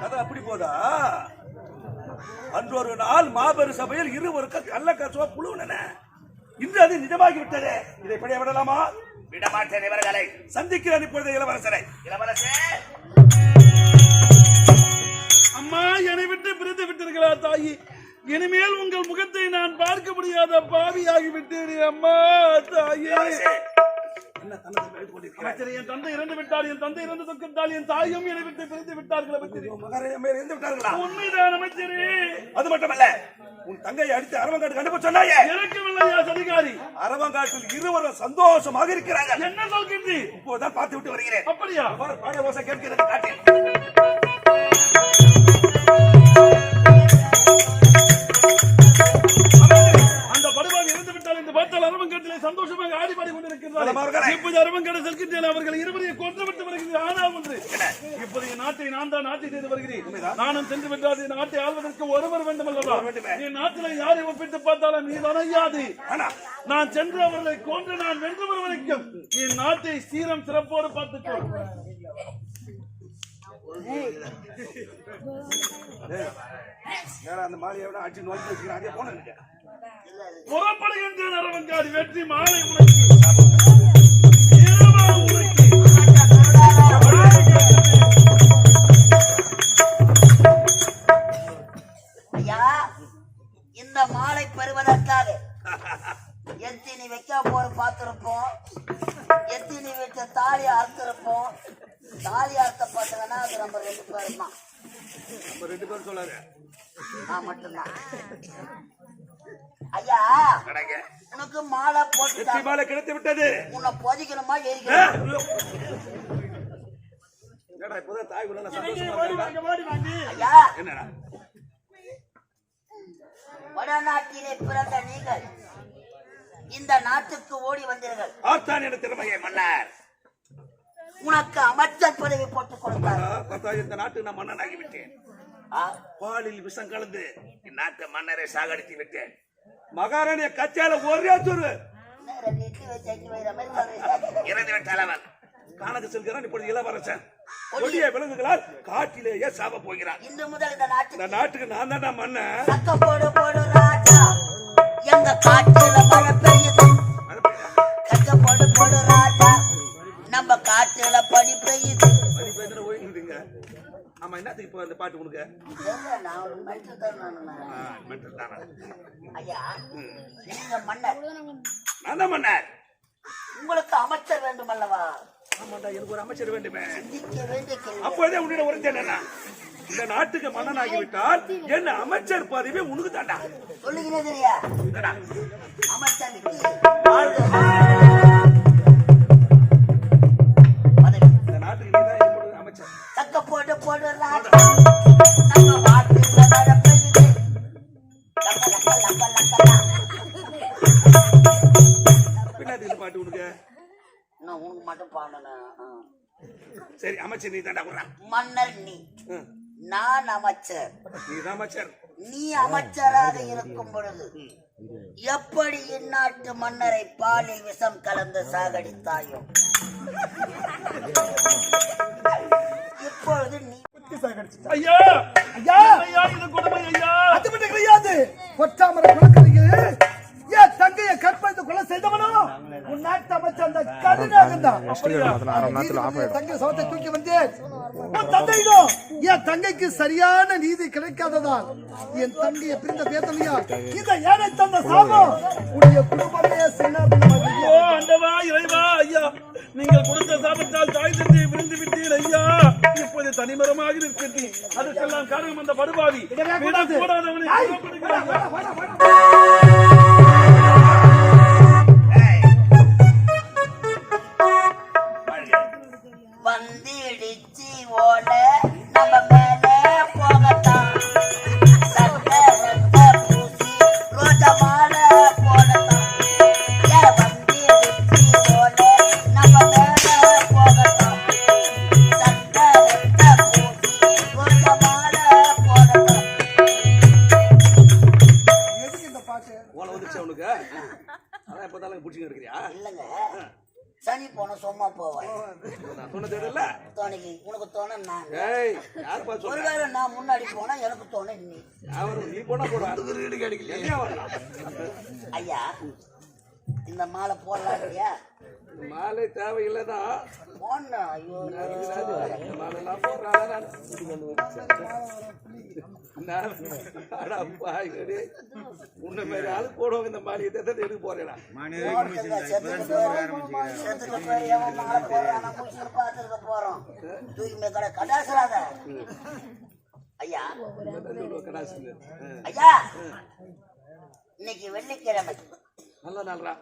கதை அப்படி போதா? அன்று ஒரு நாள் மாபெரும் சபையில் இருவருக்கு கள்ளக்காசுவா புழுவன. இன்று அது நிஜமாகி விட்டது. இதை படைய விடலாமா? விடமாட்டேன். இவர்களை சந்திக்கிறேன் இப்பொழுது இளவரசரை. இளவரசே, அம்மா, என்னை விட்டு பிரிந்து விட்டீர்களா தாயி? இனிமேல் உங்கள் முகத்தை நான் பார்க்க முடியாத பாவியாகிவிட்டேன் அம்மா. தாயே, அமைச்சர், என் தந்தை இறந்து விட்டார். என் தந்தை இறந்து தொக்கிட்டால் என் தாயும் என்னை விட்டு பிரிந்து விட்டார்கள். உண்மைதான் அமைச்சரே. அது மட்டுமல்ல, உன் தங்கையை அடித்து அரவங்காட்டுக்கு அனுப்ப சொன்னாயே, இறக்கவில்லையா அதிகாரி? அரவங்காட்டில் இருவரும் சந்தோஷமாக இருக்கிறார்கள். என்ன சொல்கின்றீர்? இப்போதான் பார்த்து விட்டு வருகிறேன். அப்படியா? பாட ஓசை கேட்கிறது காட்டில். அந்த படுவாக இறந்து விட்டால் என்று பார்த்தால் அரவங்காட்டிலே சந்தோஷமாக ஆடிப்பாடி கொண்டிருக்கிறார்கள். இப்போது அரவங்காடு செல்கின்றேன். அவர்கள் இருவரையும் கொன்றுவிட்டு வருகிறேன். ஆனால் ஒன்று, இப்போது என் நாட்டை நான் தான் ஆட்சி செய்து வருகிறேன். நானும் சென்று விட்டால் என் நாட்டை ஆள்வதற்கு ஒருவர் வேண்டும் அல்லவா? என் நாட்டில் யாரை ஒப்பிட்டு பார்த்தாலும் நீ வணையாது. நான் சென்று அவர்களை கொன்று நான் வென்று வருவதற்கும் என் நாட்டை சீரம் சிறப்போடு பார்த்துக்கோ. அந்த மாலையோட அடிச்சு நோக்கி வச்சுக்கிறேன். அதே போன புறப்படுகின்ற அரவங்காடு வெற்றி மாலை உனக்கு. இந்த மாலை பெறுவதற்காக எத்தினி வைக்க போற பார்த்திருப்போம். எத்தினி வச்ச தாலி அறுத்திருப்போம். தாலி அறுத்த பார்த்தங்கன்னா அது நம்ம 2 பேரும் தான். 2 பேரும் சொல்லாரு. நான் மட்டும்தான். ஐயா, உனக்கு மாலை போட்டு மாலை கிடைத்து விட்டது. உன்னை பொதிக்கணுமா எரிக்கணும்? இப்பதான் தாய் ஐயா, என்னடா வடநாட்டிலே பிறந்த நீங்கள் இந்த நாட்டுக்கு ஓடி வந்தீர்கள். ஆர்த்தான் என திறமையை மன்னர் உனக்கு அமைச்சர் பதவி போட்டுக் கொடுத்தார். இந்த நாட்டுக்கு நான் மன்னனாகி விட்டேன். பாலில் விஷம் கலந்து இந்நாட்டு மன்னரை சாகடித்து விட்டேன். மகாராணிய கச்சால ஒரே சொரு இறந்து விட்டால் அவன் காணக்கு செல்கிறான். இப்பொழுது இளவரசன் கொடிய விலங்குகளால் காட்டிலேயே சாவ போகிறான். இன்று முதல் இந்த நாட்டுக்கு நான் தான் மன்னன். சத்தம் போடு போடு ராஜா, எங்க காட்டுல மழை பெய்யுது. சத்தம் போடு போடு ராஜா, நம்ம காட்டுல பனி பெய்யுது. பனி பெய்யுதுன்னு ஓய்ந்துங்க. ஆமா, என்னத்துக்கு இப்போ அந்த பாட்டு உனக்கு? ஐயா, நீங்க மன்னர், நான் தான் மன்னர். உங்களுக்கு அமைச்சர் வேண்டும் அல்லவா? ஆமாண்டா, எனக்கு ஒரு அமைச்சர் வேண்டுமே. சிந்திக்க வேண்டிய கேள்வி. அப்போதே உன்னிடம் உரைத்தேன், என்ன இந்த நாட்டுக்கு மன்னனாகிவிட்டால் என்ன அமைச்சர் பதவி உனக்கு தாண்டா. சொல்லுகிறேன் இல்லையா? அமைச்சருக்கு இந்த நாட்டுக்கு நீதான் அமைச்சர். தக்க போட்டு போடு ராஜா, நம்ம வாட்டுல மழை பெய்யுது. பின்னாடி பாட்டு உனக்கு? நான் உனக்கு மட்டும் பாடணும். சரி, அமைச்சர் நீ தாண்டா குறா. மன்னர் நீ, நான் அமைச்சர். நீதான் அமைச்சர். நீ அமைச்சராக இருக்கும் பொழுது எப்படி இந்நாட்டு மன்னரை பாலில் விஷம் கலந்து சாகடித்தாயோ, இப்பொழுது நீ ஐயா, ஐயா, ஐயா, இது கொடுமை ஐயா. அது மட்டும் கிடையாது. கொச்சாமரை குலக்கறிக்கு ஏன் தங்கையை கற்பழித்து கொலை செய்தவனோ உன் நாட்டு அமைச்சர் அந்த கருணாகன் தான். தங்கை சவத்தை தூக்கி வந்தேன். உன் தந்தையிடம் என் தங்கைக்கு சரியான நீதி கிடைக்காததால் என் தங்கையை பிரிந்த வேதனையா இந்த ஏழை தந்த சாபம் உடைய குடும்பமே சின்ன. ஓ ஆண்டவா, இறைவா, ஐயா, நீங்கள் கொடுத்த சாபத்தால் தாய் தந்தையை விழுந்து விட்டீர் ஐயா. இப்போது தனிமரமாக நிற்கிறீர். அதுக்கெல்லாம் காரணம் அந்த படுபாவி. வந்திடிச்சி ஓட நம்ம மேலே போகத்தான், சட்ட ரத்த பூசி ரோஜா மாலை போடத்தான். வந்திடிச்சி ஓட நம்ம மேலே போகத்தான், சட்ட ரத்த பூசி ரோஜா மாலை போடத்தான். சும்மா போவேன். நான் சொன்னது இல்ல துணைக்கு உனக்கு தோண நான். ஏய் யார் பா சொல்ற ஒருவேளை நான் முன்னாடி போனா எனக்கு தோண நீ. அவரு நீ போனா போடா வீடு கிடைக்கல எங்க வரலாம் ஐயா இந்த மாலை போடலாம் இல்லையா? மாலை தேவையில்லைதான் போடணும். ஐயோ மாலை எல்லாம் போடுறாங்க உன்ன மாதிரி ஆளு போடுவாங்க இந்த மாலையை தான் எடுக்க போறேடா செத்துக்கு போய் எவன் மாலை போடுறான் முடிச்சுட்டு பார்த்துருக்க போறோம். தூக்கி கடை கடாசுறாத. ஐயா ஐயா இன்னைக்கு வெள்ளிக்கிழமை நல்ல நாள்ரா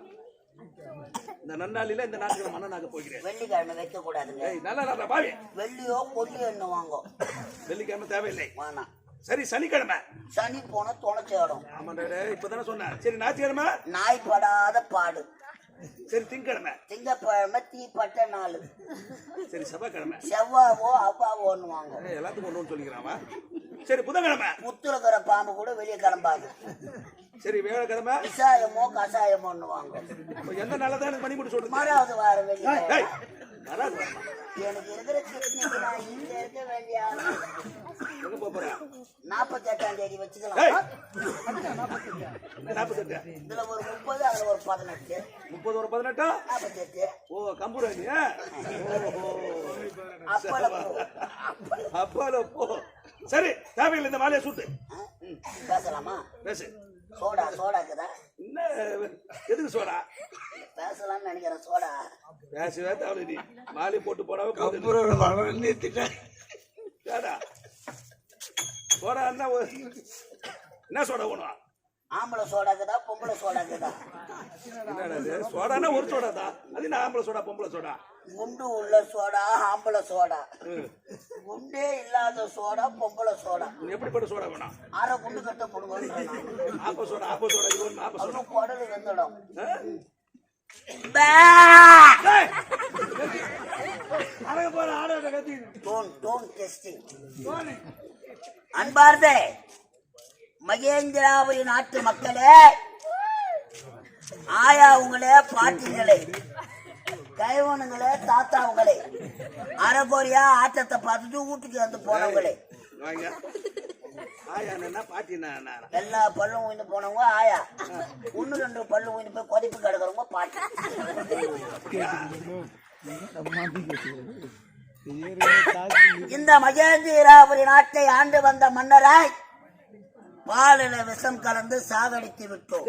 இந்த நன்னாளில இந்த நாட்கள் மன்னனாக போகிறேன். வெள்ளிக்கிழமை வைக்க கூடாதுங்க. நல்ல நாள்ரா பாவி. வெள்ளியோ கொல்லியோ என்ன வாங்கும். வெள்ளிக்கிழமை தேவையில்லை. வேணாம். சரி சனிக்கிழமை. சனி போன துணைச்சேடும். ஆமாண்டே இப்பதானே சொன்னேன். சரி ஞாயிற்றுக்கிழமை. நாய் படாத பாடு. சரி திங்கக்கிழமை. திங்கக்கிழமை தீப்பட்ட நாள். சரி செவ்வாய்க்கிழமை. செவ்வாவோ அவ்வாவோன்னு வாங்க. எல்லாத்துக்கும் ஒண்ணு சொல்லிக்கிறாமா. சரி புதன்கிழமை. முத்துலக்கிற பாம்பு கூட வெளியே கிளம்பாது. சரி வியாழக்கிழமை. விசாயமோ கசாயமோன்னு வாங்க. எந்த நாளதான் எனக்கு மணி போட்டு சொல்றது. மறாவது வார வெளியே வராது. எனக்கு இருக்கிற கிட்னிக்கு நான் இங்க இருக்க வேண்டிய எங்க போறா 48ஆம் தேதி வச்சுக்கலாம். 48 இதுல ஒரு 30 அதுல ஒரு 18 30 ஒரு 18 48. ஓ கம்பூராணி அப்போ போ. சரி தேவையில்லை இந்த மாலையை சுட்டு பேசலாமா? பேசு. சோடா சோடாக்குதா? என்ன எதுக்கு சோடா? பேசலாம்னு நினைக்கிறேன். சோடா பேசவே தேவை. நீ மாலை போட்டு போடாம நிறுத்திட்டேன். சோடா என்ன சோடா வேணும்? ஆம்பளை சோடாக்குதா பொம்பளை சோடாக்குதா? என்னடா சோடானா ஒரு சோடா தான். அது என்ன ஆம்பளை சோடா பொம்பளை சோடா? குண்டு உள்ள சோடா ஆம்பளை சோடா. குண்டே இல்லாத சோடா பொம்பளை சோடா. எப்படிப்பட்ட சோடா வேணும்? அரை குண்டு கட்ட போடுவாங்க. ஆப்ப சோடா இது ஒன்று ஆப்ப சோடா. குடல் வெந்துடும். அன்பார்ந்த மகேந்திராபுரி நாட்டு மக்களே, ஆயாவுங்களே, பாட்டிங்களே, கைவனுங்களே, தாத்தாவுங்களே, அரைகோரியா ஆட்டத்தை பார்த்துட்டு வீட்டுக்கு வந்து போனவங்களே, எல்லா பல்லும் ஊய்ந்து போனவங்க ஆயா. 1-2 பல்லு ஊய்ந்து போய் கொதிப்பு கிடக்குறவங்க பாட்டி. இந்த மகேந்திராபுரி நாட்டை ஆண்டு வந்த மன்னராய் பாலில விஷம் கலந்து சாகடித்து விட்டோம்.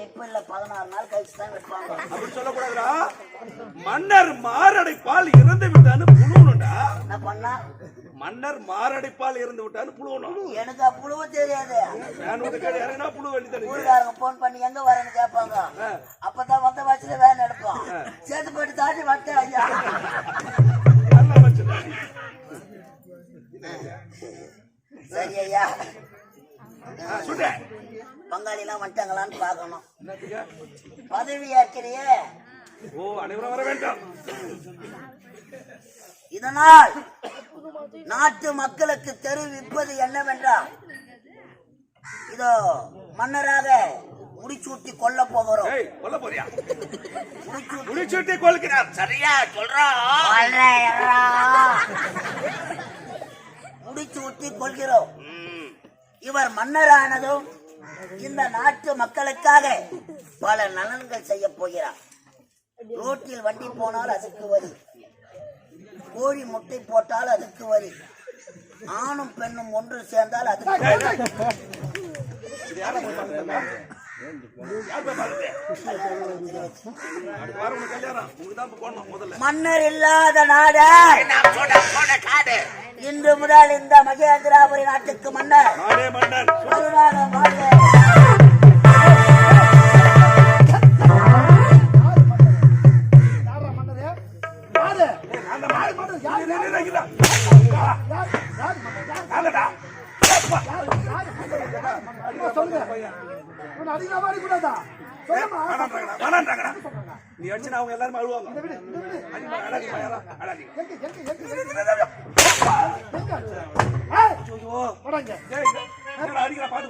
இப்ப இல்ல 16 நாள் கழிச்சு தான் வைப்பாங்க. அப்படி சொல்லக்கூடாதுடா. மன்னர் மாரடைப்பால் இறந்து விட்டான்னு புழுவணும்டா. என்ன பண்ணா? மன்னர் மாரடைப்பால் இறந்து விட்டான்னு புழுவணும். எனக்கு புழுவு தெரியாது. புழு வேண்டியது. ஊருக்காரங்க போன் பண்ணி எங்க வரேன்னு கேட்பாங்க. அப்பதான் வந்த வச்சுல வேன் எடுப்போம். சேர்த்து போட்டு தாண்டி வட்டேன் ஐயா. சரி ஐயா, பங்காளி எல்லாம் வந்துட்டாங்களான்னு பாக்கணும். பதவி ஏற்கிறியே. ஓ அனைவரும் வர வேண்டும். இதனால் நாட்டு மக்களுக்கு தெரிவிப்பது என்னவென்றால், இதோ மன்னராக முடிச்சூட்டி கொல்ல போகிறோம். கொல்ல போறியா? முடிச்சூட்டி கொல்கிறார். சரியா சொல்றோம். முடிச்சூட்டி கொள்கிறோம். இவர் மன்னரானதும் இந்த நாட்டு மக்களுக்காக பல நலன்கள் செய்ய போகிறார். ரோட்டில் வண்டி போனால் அதுக்கு வரி, கோழி முட்டை போட்டால் அதுக்கு வரி, ஆணும் பெண்ணும் ஒன்று சேர்ந்தால் அதுக்கு மன்னர் இல்லாத நாடு இன்று முதல் இந்த மகேந்திராபுரி நாட்டுக்கு மன்னர். நீ அடிச்சு அவங்க எல்லாரும் அழுவாங்க. அடிக்கிற பாத்து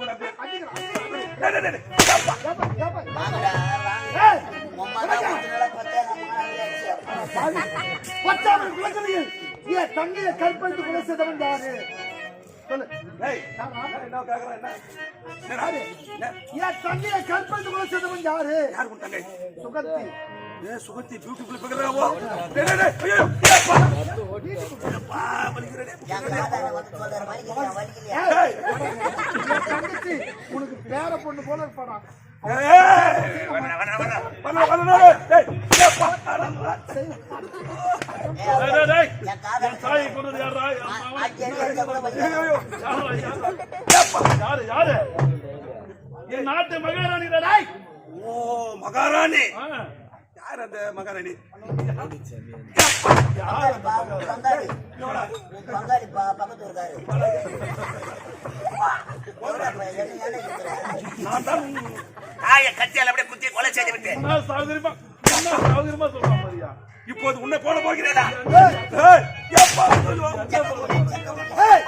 என் தங்கையை கற்பழித்து கொலை செய்தவன் யாரு? சொல்லு. ஏய், என்ன கேக்குறேன் என்ன? என்னடா? என்ன? என் தங்கையை கற்பழித்து கொலை செய்தவன் யாரு? யார் உன் தங்கை? சுகத்தி. சுகத்தி பியூட்டிஃபுல் பிகராவோ. டேய் டேய் டேய், ஐயோ, அப்பா. அப்பா, வலிக்குறடே. என் காதால வந்து சொல்றாரு, வலிக்கலையா, வலிக்கலையா? ஏய், என் தங்கச்சி உனக்கு பேர பொண்ணு போல இருப்பாடா. ஏய், வர வர வர வரல. டேய், அப்பா. டேய், டேய், என் காதால என் தாயை கொண்டது யாரா? என் மாமன். அடிக்கடி அடிச்சா கூட வலி. ஐயோ, யாரு? என் நாட்டு மகாராணி டேய். ஓ, மகாராணி. ஆ, யார் அந்த மகாராணி? பங்காளி உன் பங்காளி பக்கத்து இருக்காரு. என்ன இருக்கிற நான் தான் தாயை கத்தியால் அப்படியே குத்தி கொலை செய்து விட்டேன். என்ன சௌகரியமா சொல்றான் பாரியா? இப்போது உன்னை போட போகிறேடா. ஏய், அப்பா, ஐயோ. ஏய்,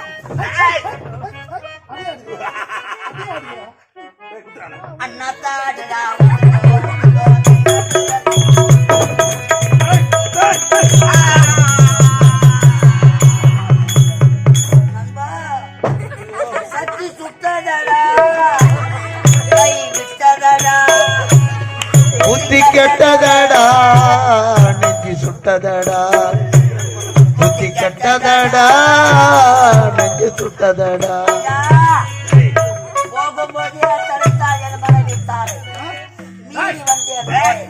ஏய், ஏய், குத்துறானே. அண்ணா தாடடா நண்பா சக்தி சுட்டதடா கை விட்டதடா புத்தி கெட்டதடா நெஞ்சு சுட்டதடா புத்தி கெட்டதடா நெஞ்சு சுட்டதடா போகும்போதே தடுத்தால் என மனைவித்தாரு மீறி வந்தேன்.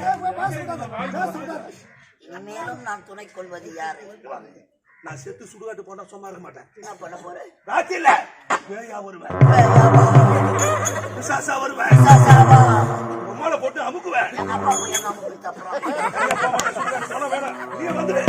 இனிமேலும் நான் துணை கொள்வது யாரு? நான் செத்து சுடுகாட்டு போனா சும்மா இருக்க மாட்டேன். என்ன பண்ண போறேன்? ராத்திரில பேயா வருவேன், பிசாசா வருவேன், சாசாவா? உம்மால போட்டு அமுக்குவேன். எங்க அப்பா போய் எங்க அம்மா போய் தப்புறோம். சொல்ல வேணாம், நீ வந்துடு.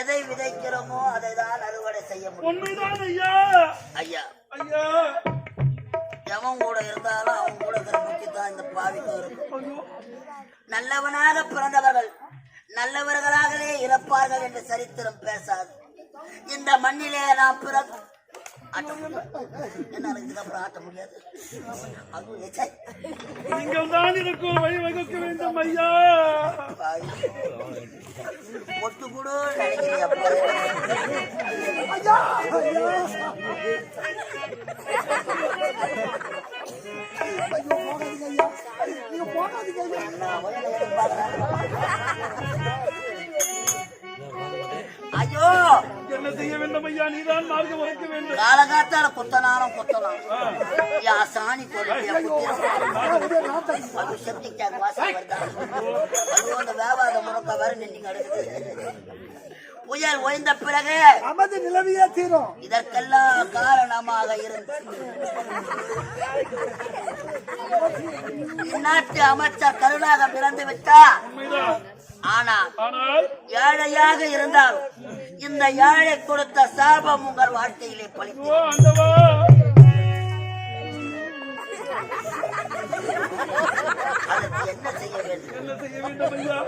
எதை விதைக்கிறோமோ அதை தான் அறுவடை செய்ய முடியும். உண்மைதான் ஐயா. ஐயா, ஐயா, எவன் கூட இருந்தாலும் அவன் கூட இருக்கிற முக்கியத்தான் இந்த பாவிக்கும் இருக்கும். நல்லவனாக பிறந்தவர்கள் நல்லவர்களாகவே இறப்பார்கள் என்று சரித்திரம் பேசாது. இந்த மண்ணிலே நாம் பிறக்கும் ஆட்ட முடியாது. என்னால இதுக்கப்புறம் ஆட்ட முடியாது. அதுவும் எச்சை. நீங்கள் தான் எனக்கு ஒரு வழி வகுக்க வேண்டும் ஐயா. ஒட்டு கூட நினைக்கிறியா? ஐயோ, என்ன செய்ய வேண்டும் ஐயா? நீதான் மார்க்கம் உரைக்க வேண்டும். காலகாத்தால குத்தனாலும் குத்தலாம். யா சாணி போடுறியா அது செப்டிக் டேங்க் வாசல் வருதா? அது அந்த வியாபார முறக்க வர நின்று அடுக்குது. புயல் ஓய்ந்த பிறகு அமைதி நிலவியே தீரும். இதற்கெல்லாம் காரணமாக இருந்து இந்நாட்டு அமைச்சர் கருணாகம் இறந்து விட்டார். உண்மைதான். ஆனால் ஏழையாக இருந்தாலும் இந்த ஏழை கொடுத்த சாபம் உங்கள் வாழ்க்கையிலே ஓ பழிக்கும். ஆண்டவா, அதற்கு என்ன செய்ய வேண்டும்? என்ன செய்ய வேண்டும் ஐயா?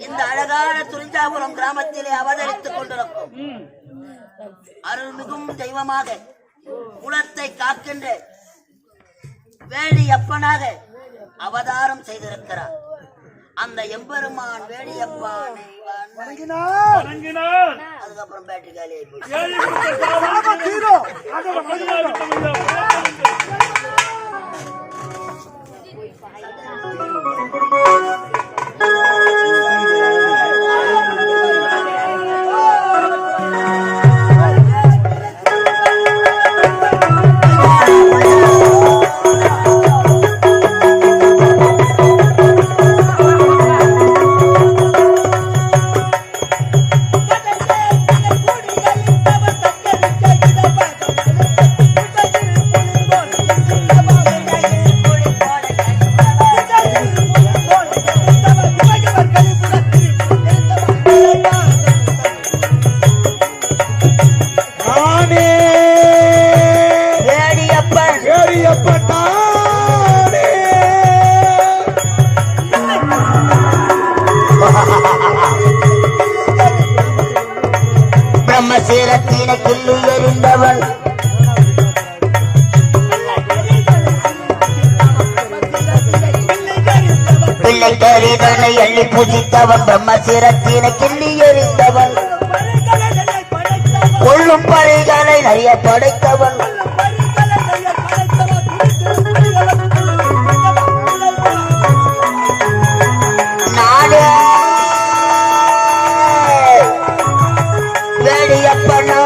இந்த அழகான துரிஞ்சாபுரம் கிராமத்திலே அவதரித்துக் கொண்டிருக்கும் அருள்மிகும் தெய்வமாக குலத்தை காக்கின்ற வேடியப்பனாக அவதாரம் செய்திருக்கிறார். அந்த எம்பெருமான் வேடியப்பானை வணங்கினார். வணங்கினார். அதுக்கப்புறம் பேட்டரி காலியாகி போச்சு. ஏழை கொடுத்த சாபம் சாபம் தீரும். ஆண்டவன் ஐயா, ஐயா. பிரம்மசீரத்தின கிள்ளி எறிந்தவன் பிள்ளை கரிதனை அள்ளி பூஜித்தவன் பிரம்மசீரத்தின கிள்ளி எறிந்தவன் கொள்ளும் படைகளை நிறைய படைத்தவன் நானே வேடியப்பனா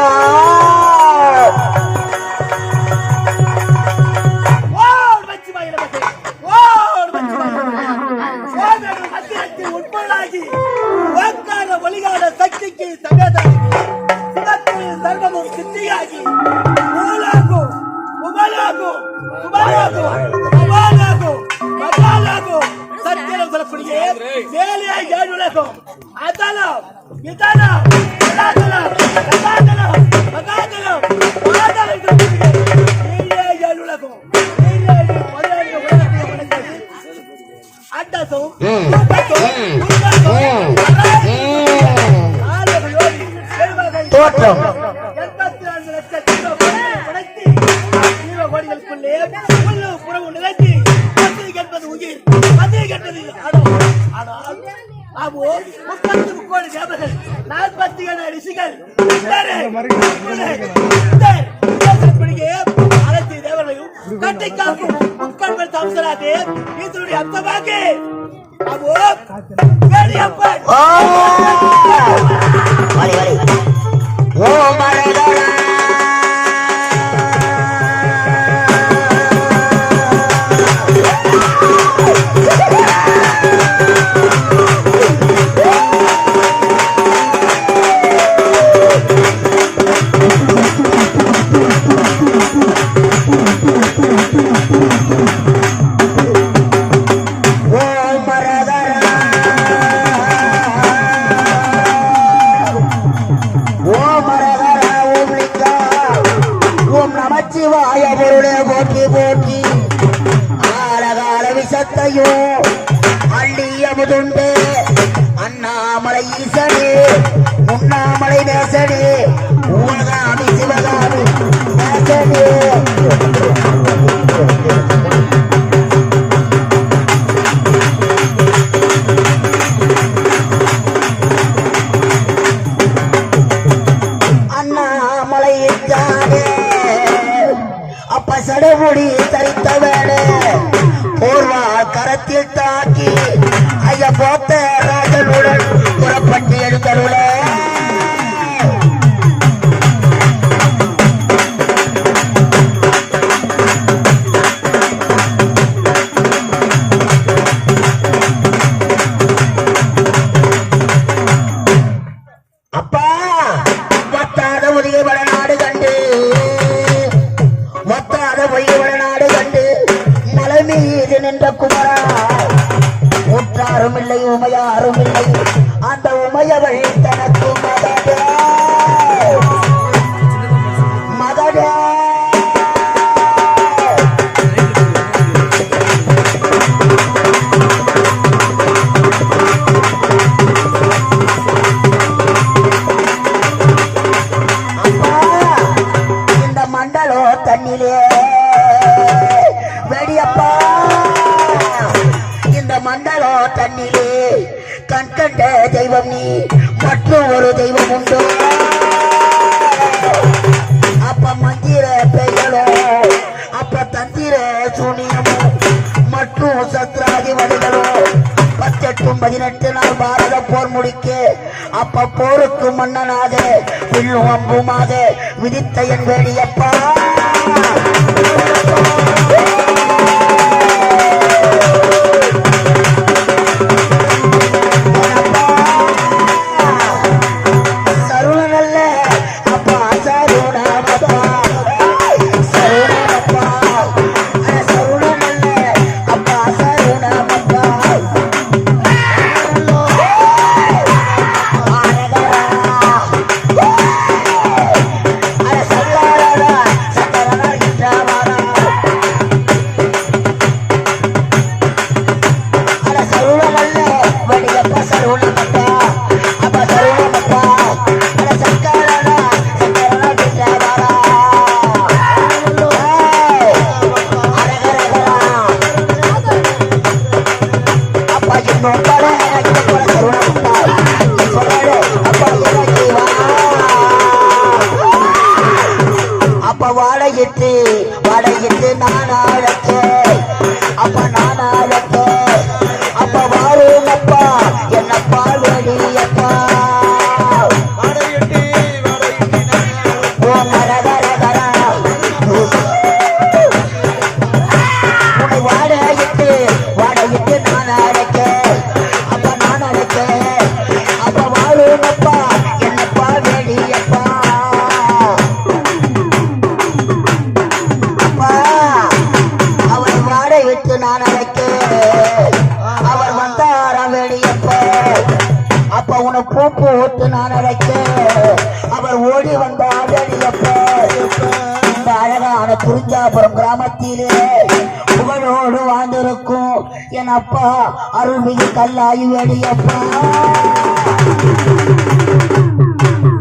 வழிகால சக்திக்கு சகேதாகி சர்வமும் சித்தியாகி உமலாகும் உமலாகும் உமலாகும் உமலாகும் மகாலாகும் சத்தியம் சொல்லக்கூடிய வேலையா ஏழுலகம் அதலம் இதலம் மகாதலம் மகாதலம் மகாதலம் மகாதலம் வேலையா ஏழுலகம் அண்டசும் தோற்றம் 84 லட்சம் படைத்து ஜீவகோடிகளுக்குள்ளே உள்ளு புறவு நிலைத்து மத்திய என்பது உயிர் மத்திய என்பது ஆனால் அவோ 30 கோடி தேவர்கள் 47 ரிஷிகள் அனைத்து தேவர்களையும் கட்டி காக்கும் முக்கண்கள் தம்சராக இதனுடைய அர்த்தமாக அவோ வேடியப்பன் ஓ மரதா அள்ளியமுதுண்டு அண்ணாமலை ஈசனே உண்ணாமலை நேசனே உலகாமி சிவகாமி நேசனே அண்ணாமலை ஈசானே அப்ப சடமுடி தரித்தவனே போர்வா கரத்தில் தாக்கி ஐயா போத்த ராஜனுடன் புறப்பட்டு எழுந்தருள அப்பா மத்தாத உதய வளநாடு கண்டு மத்தாத உதய வளநாடு கண்டு மலை மீது நின்ற குமரா ஊற்றாரும் இல்லை உமையாரும் இல்லை அந்த உமையவள் தனக்கு மதடே மதடே அப்பா இந்த மண்டலோ தண்ணிலே வெடியப்பா இந்த மண்டலோ தண்ணிலே கண் கண்ட தெய்வம் நீ மற்றும் ஒரு தெய்வம் உண்டு அப்ப மந்திர பெயரோ அப்ப தந்திர சூனியமோ மற்றும் சத்ராதி வழிகளோ 18 நாள் பாரத போர் முடிக்க அப்ப போருக்கு மன்னனாக வில்லும் அம்புமாக விதித்த என் வேடியப்பா சருணல்ல அப்பா சருணாமப்பா சருணாமப்பா சருணல்ல அப்பா சருணாமப்பா அப்ப வாழையிட்டு நான் அழைக்க அப்ப நான் அழைக்க அப்ப வாருங்கப்பா என்னப்பா வெளியப்பா ஓ மரகரகரா உன்னை வாழையிட்டு நான் அழைக்க அப்ப நான் அழைக்க அப்ப வாருங்கப்பா என்னப்பா வெளியப்பா அவர் வாடை விட்டு நான் அழைக்க அவர் வந்தாராம் வெளியப்ப அப்ப உன பூப்பு விட்டு நான் அழைக்க அவர் ஓடி வந்தார் வெளியப்ப இந்த அழகான குறிஞ்சாபுரம் கிராமத்திலே புகழோடு வாழ்ந்திருக்கும் என் அப்பா அருள்மிகு கல்லாயி வெளியப்பா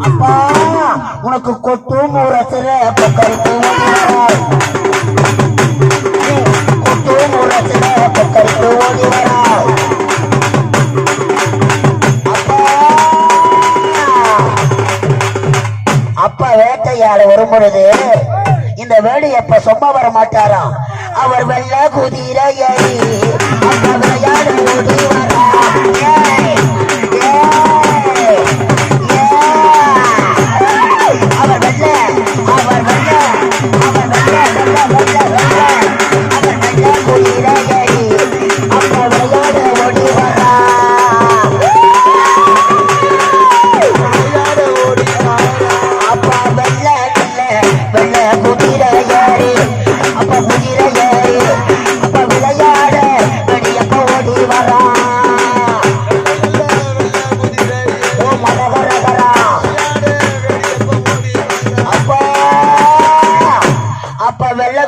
அப்பா உனக்கு கொட்டும் முரசுற பொக்கரித்து கொட்டும் முரசுற பொக்கரித்து ஓடி வரா அப்பா அப்பா வேட்டையாட வரும் பொழுது இந்த வேடியப்ப சும்மா வர மாட்டாராம் அவர் வெள்ள குதிரையை அப்பா விளையாட ஓடி வரா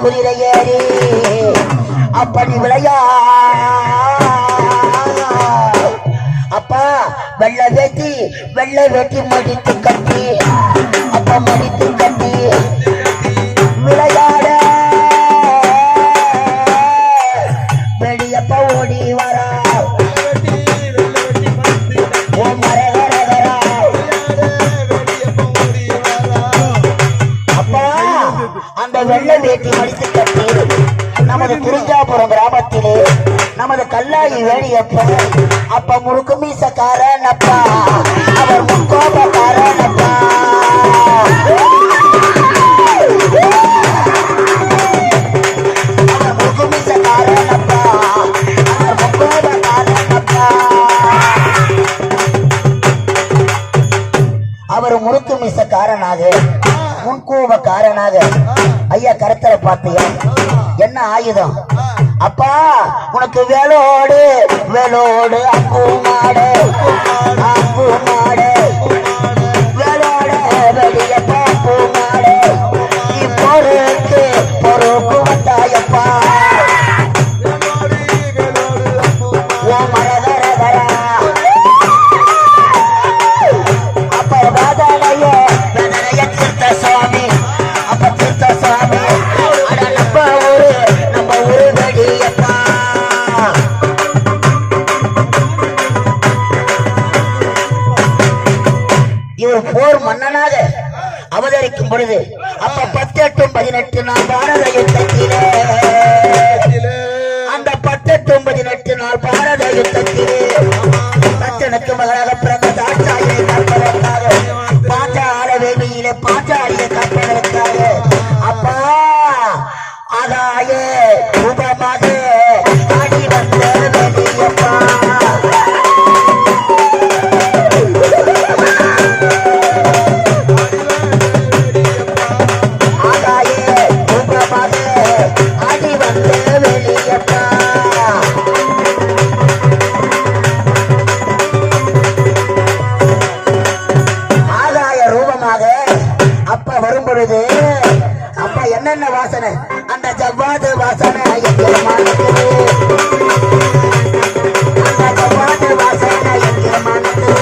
குதிரை ஏறி அப்படி விளையா அப்பா வெள்ள வெட்டி மடித்து கட்டி அப்பா மடித்து கட்டி விளையாட வெளியப்பா ஓடி வரா ஓ மரகரகரா அப்பா அந்த வெள்ள வேட்டி மடித்து கட்டி நமது குறிஞ்சாபுரம் கிராமத்திலே நமது கல்லாயி வேணியப்ப அப்ப முழுக்கு மீசக்காரன் அப்பா அவர் முக்கோபக்காரன் அப்பா அவர் முழுக்கு மீசக்காரன் அப்பா அவர் முக்கோபக்காரன் அப்பா அவர் முறுக்கு மீசக்காரனாக முன்கோபக்காரனாக ஐயா கருத்தரை பார்த்தியா என்ன ஆயுதம் அப்பா உனக்கு வேலோடு அப்பு மாடு வேலோட வெளியப்பா அப்பு மாடு நீ பொறுக்கு வந்தாயப்பா ஓ மரகரகரா அப்ப வேதனைய தீர்த்த சுவாமி அப்ப தீர்த்த சுவாமி அட நம்ம ஊரு வெளியப்பா இவர் போர் மன்னனாக அவதரிக்கும் பொழுது அப்ப 18 நாள் பாரத யுத்தத்திலே அந்த 18 நாள் பாரத யுத்தத்திலே தச்சனுக்கு மகளாக பிறந்த தாட்சாயை கற்பதற்காக பாஞ்சால வேலியிலே பாஞ்சாலியை கற்பதற்காக அப்பா ஆதாய ரூபமாக ஆடி வந்த வெளியப்பா அப்பா என்னென்ன வாசனை அந்த ஜவ்வாது வாசனை எங்கே மணக்குது அந்த ஜவ்வாது வாசனை எங்கே மணக்குது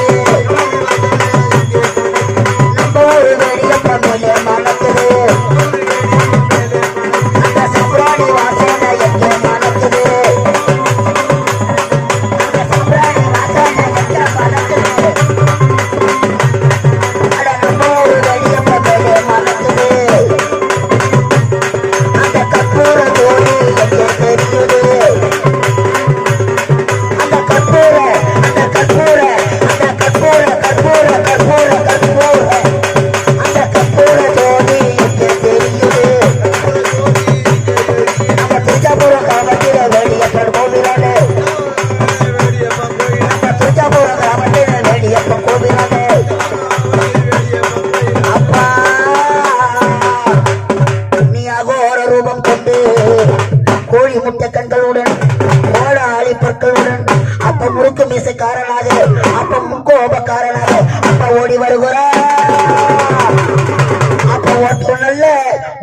நம்ம ஒரு வெளியப்ப மேலே மணக்குது அந்த சப்ராணி வாசனை எங்கே மணக்குது அந்த சப்ராணி வாசனை எங்கே மணக்குது அட நம்ம ஒரு வெளியப்ப மேலே மணக்குது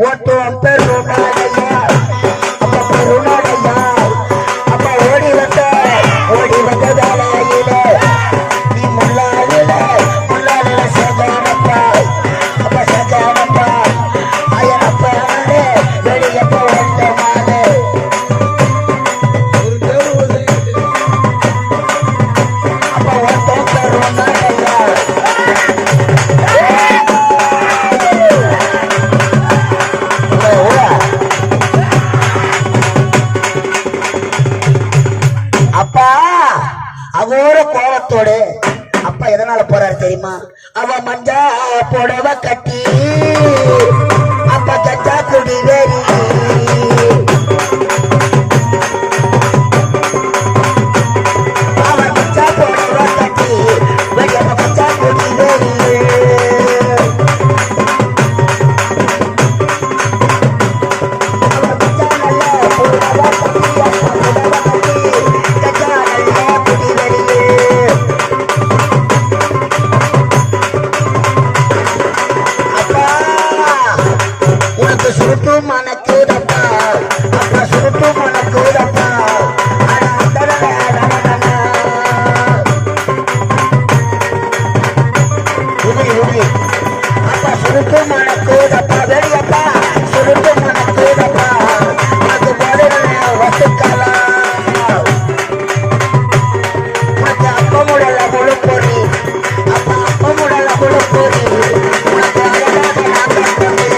ஓட்டும் பெருநாளையா அப்ப பெருநாளையா அப்ப ஓடி வந்த வேலையிலே நீ முள்ளாளில சஜானப்பா அப்ப சஜானப்பா அயனப்பா வெளியப்ப வந்த மாலே அப்ப ஓட்டும் பெருநாளையா அப்பா அகோர கோவத்தோடு அப்பா எதனால போறாரு தெரியுமா? அவ மஞ்சா புடவ கட்டி அப்ப கச்சா குடி வேறி அவ மஞ்சா புடவ கட்டி வெளிய கச்சா குடி வேறி சுருட்டு மனக்கூடப்பா அப்பா சுருட்டு மனக்கூடப்பா அப்பா சுருட்டு மனக்கூடப்பா வெளியப்பா சுருட்டு மனக்கூடப்பா அது வசுக்கலாம் உனக்கு அப்பமுடல முழு பொறி அப்பா அப்பமுடல முழு பொறி உனக்கு அழகாக நான் கட்டவே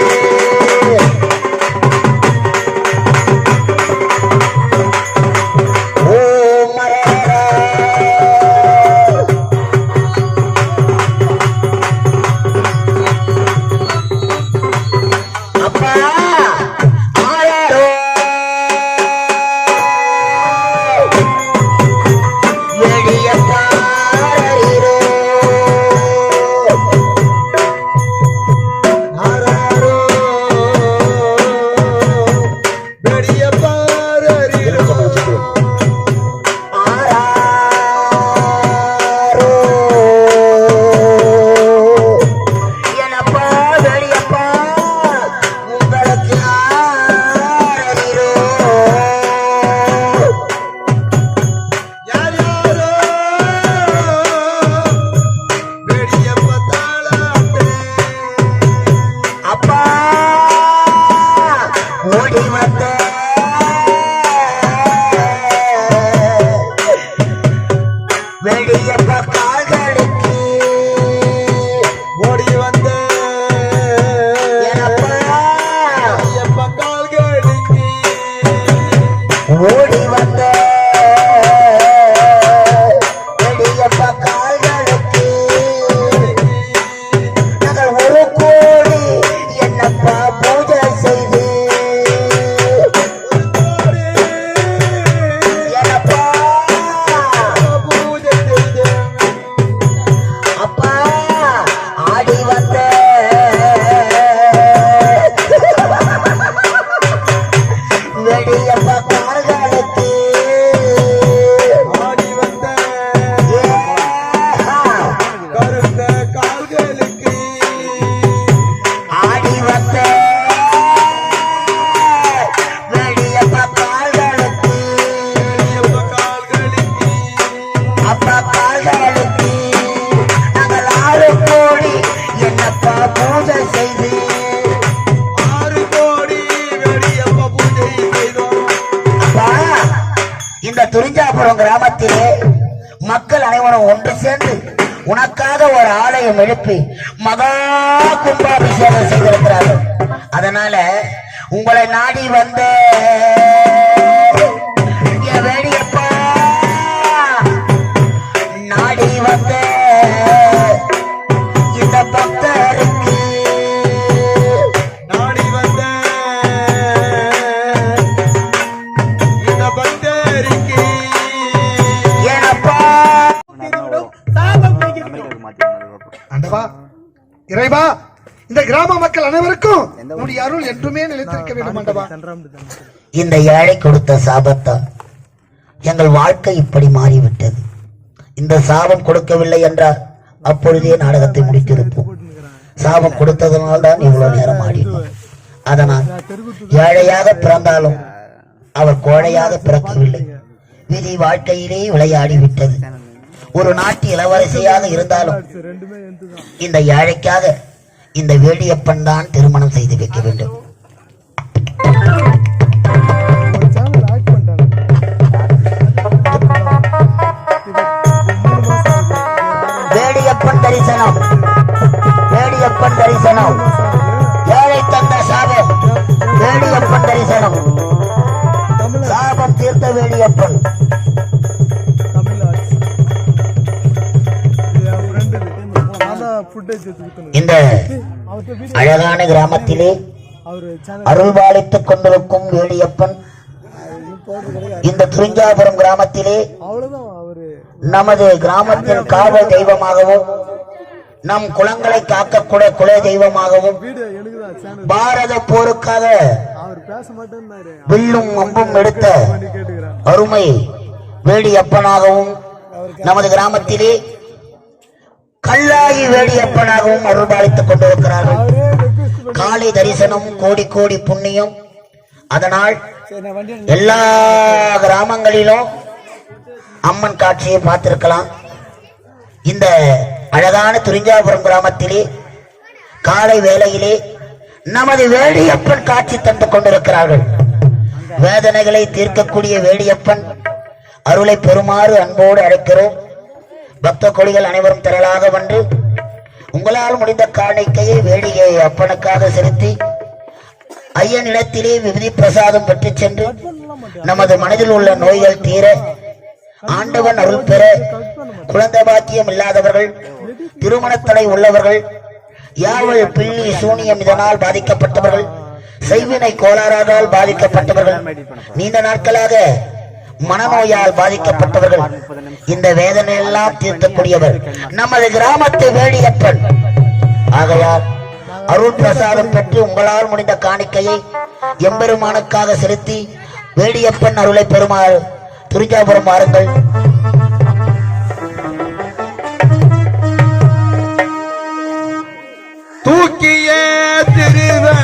ஓடி வந்த வெளியப்ப கால்களுக்கு நாங்கள் ஒரு கோடி என்னப்பா பூஜை செய்து என்னப்பா பூஜை செய்து அப்பா ஆடி வந்த வெளியப்ப கால்களுக்கு ஆடி வந்த கருத்த கால்களுக்கு ஆடி வந்த வெளியப்ப கால்களுக்கு அப்பா கால்களுக்கு நாங்கள் 6 கோடி என்னப்பா பூஜை செய்து 6 கோடி வெளியப்ப பூஜை செய்தோம். அப்பா இந்த துரிஞ்சாபுரம் கிராமத்திலே மக்கள் அனைவரும் ஒன்று சேர்ந்து உனக்காக ஒரு ஆலயம் எழுப்பி மகா கும்பாபிஷேகம் செய்திருக்கிறார்கள். அதனால உங்களை நாடி வந்த வேடியப்பா நாடி வந்த இந்த பக்தருக்கு நாடி வந்த இந்த பக்தருக்கு ஏனப்பா ஆண்டவா இறைவா இந்த கிராம மக்கள் அனைவருக்கும் உன்னுடைய அருள் என்றுமே நிலைத்திருக்க வேண்டும் ஆண்டவா. இந்த ஏழை கொடுத்த சாபத்தால் எங்கள் வாழ்க்கை இப்படி மாறிவிட்டது. இந்த சாபம் கொடுக்கவில்லை என்றால் அப்பொழுதே நாடகத்தை முடித்திருப்போம். சாபம் கொடுத்ததனால் தான் இவ்வளவு நேரம் ஆடினோம். அதனால் ஏழையாக பிறந்தாலும் அவர் கோழையாக பிறக்கவில்லை. விதி வாழ்க்கையிலே விளையாடி விட்டது. ஒரு நாட்டு இளவரசியாக இருந்தாலும் இந்த ஏழைக்காக இந்த வேடியப்பன் தான் திருமணம் செய்து வைக்க வேண்டும். வேடியப்பன் தரிசனம், வேடியப்பன் தரிசனம், ஏழை தந்த சாபம், வேடியப்பன் தரிசனம், சாபம் தீர்த்த வேடியப்பன். இந்த அழகான கிராமத்திலே அருள்பாலித்துக் கொண்டிருக்கும் வேடியப்பன் இந்த துரிஞ்சாபுரம் கிராமத்திலே நமது கிராமத்தின் காவல் தெய்வமாகவும் நம் குளங்களை காக்கக்கூடிய குல தெய்வமாகவும் பாரத போருக்காக வில்லும் அம்பும் எடுத்த அருமை வேடியப்பனாகவும் நமது கிராமத்திலே கல்லாகி வேடியப்பனாகவும் அருள்பாலித்துக் கொண்டிருக்கிறார்கள். காலை தரிசனம் கோடி கோடி புண்ணியம். அதனால் எல்லா கிராமங்களிலும் அம்மன் காட்சியை பார்த்திருக்கலாம். இந்த அழகான துரிஞ்சாபுரம் கிராமத்திலே காலை வேளையிலே நமது வேடியப்பன் காட்சி தந்து கொண்டிருக்கிறார்கள். வேதனைகளை தீர்க்கக்கூடிய வேடியப்பன் அருளை பெறுமாறு அன்போடு அழைக்கிறோம். பக்த கொடிகள் அனைவரும் திரளாக வந்து உங்களால் முடிந்த காணிக்கையை வேடியை அப்பனுக்காக செலுத்தி ஐயனிடத்திலே விபதி பிரசாதம் பெற்று சென்று நமது மனதில் உள்ள நோய்கள் தீர, ஆண்டவன் அருள் பெற, குழந்தை பாக்கியம் இல்லாதவர்கள், திருமணத்தடை உள்ளவர்கள், யாவல் பில்லி சூனியம் இதனால் பாதிக்கப்பட்டவர்கள், செய்வினை கோளாறால் பாதிக்கப்பட்டவர்கள், நீண்ட நாட்களாக மனநோயால் பாதிக்கப்பட்டவர்கள், இந்த வேதனை எல்லாம் தீர்க்கக்கூடியவர் நமது கிராமத்து வேடியப்பன். ஆகையால் அருள் பிரசாதம் பெற்று உங்களால் முடிந்த காணிக்கையை எம்பெருமானுக்காக செலுத்தி வேடியப்பன் அருளை பெறுமாறு துரிஞ்சாபுரம் வாருங்கள். தூக்கிய திருவ